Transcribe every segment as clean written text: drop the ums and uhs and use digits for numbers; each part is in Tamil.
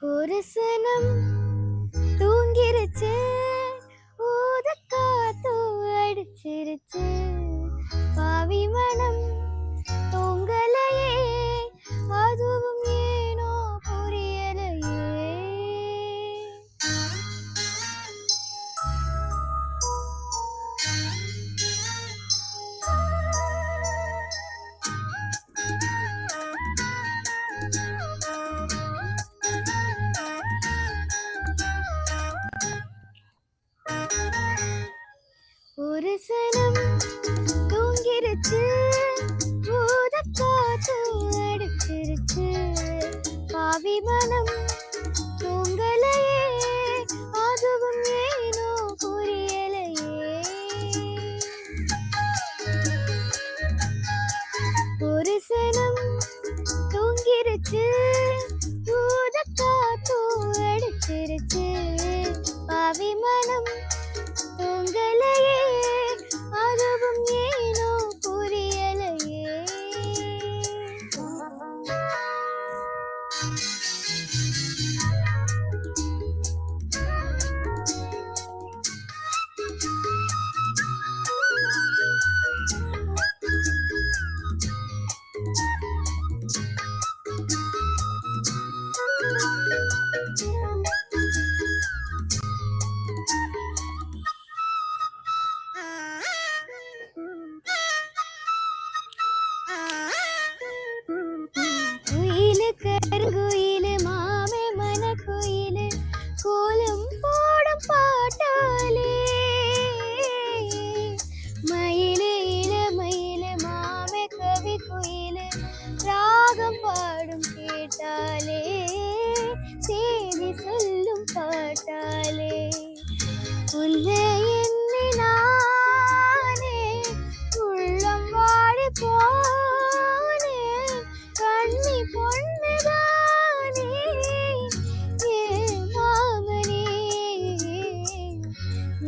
ஒரு சனம் தூங்கிருச்சு, ஊதக்காத்து அடிச்சிருச்சு, பாவி மனம் தூங்கலையே, அதுவும் ஏனோ புரியலையே. ஒரு சனம் தூங்கிருச்சு, ஊதக்காத்து அடிச்சிருச்சு, பாவி மனம் தூங்கலையே, அதுவும் ஏனோ புரியலையே. ஒரு சனம் தூங்கிருச்சு, ஊதக்காத்து அடிச்சிருச்சு, பாவி மனம் தூங்கலையே, அதுவும் ஏனோ புரியலையே. குயிலு கருங்குயிலு மாமே மனக்குயிலு கோலம் போடும் பாட்டாலே, மயிலு இளமயிலு மாமே கவி குயிலு ராகம் பாடும் கேட்டாலே, செய்தி சொல்லும் பாட்டாலே, உன்னை எண்ணி நானே உள்ளம் வாடி போனேன், கண்ணி பொண்ணுதானே ஏ மாமனே,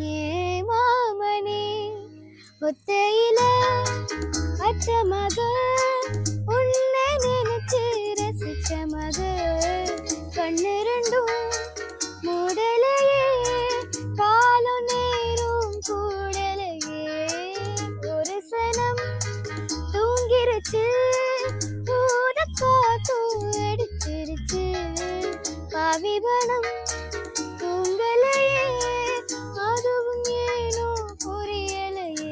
ஏ மாமனே. ஒத்தையில அச்ச மக, உன்னை நினைச்சு ரசிச்ச மக, கண்ணு ரெண்டும் மூடலையே, காலம் நேரும் கூடலையே. ஒரு சனம் தூங்கிருச்சு, ஊதக்காத்து அடிச்சிருச்சு, பாவி மனம் தூங்கலையே, அதுவும் ஏனோ புரியலையே.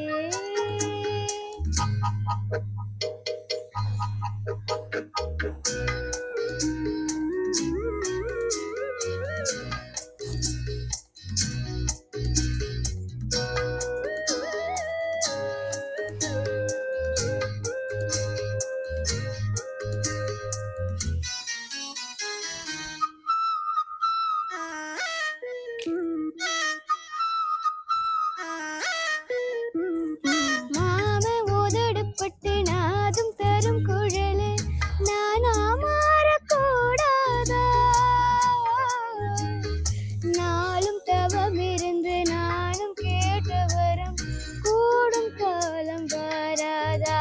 மாமே உதடுப்பட்டு நாதும் தரும் குழலு, நானா மாறக்கூடாதா? நாளும் தவம் இருந்து நானும் கேட்ட வரம் கூடும் காலம் வராதா?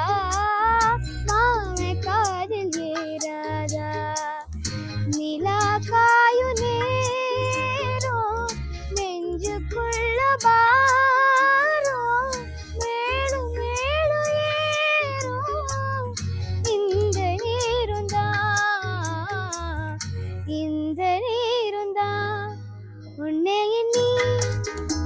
மாமே காதில் ஏறாதா? நிலா காயும் நேரம் நெஞ்சுக்குள்ள பாரம் மேலும் மேலும் ஏறும், இந்த நீரும் தான், இந்த நீரும் தான். உன்னை எண்ணி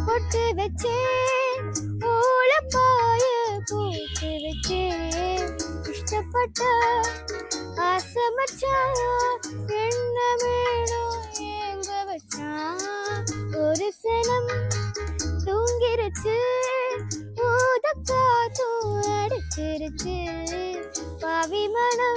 பொட்டு வச்சேன், ஓலப்பாய போட்டு வச்சேன், இஷ்டப்பட்ட ஆசை மச்சான் என்ன வேணும் எங்க வச்சான். ஒரு சனம் தூங்கிருச்சு, ஊதக்காத்து அடிச்சிருச்சு, பாவி மனம்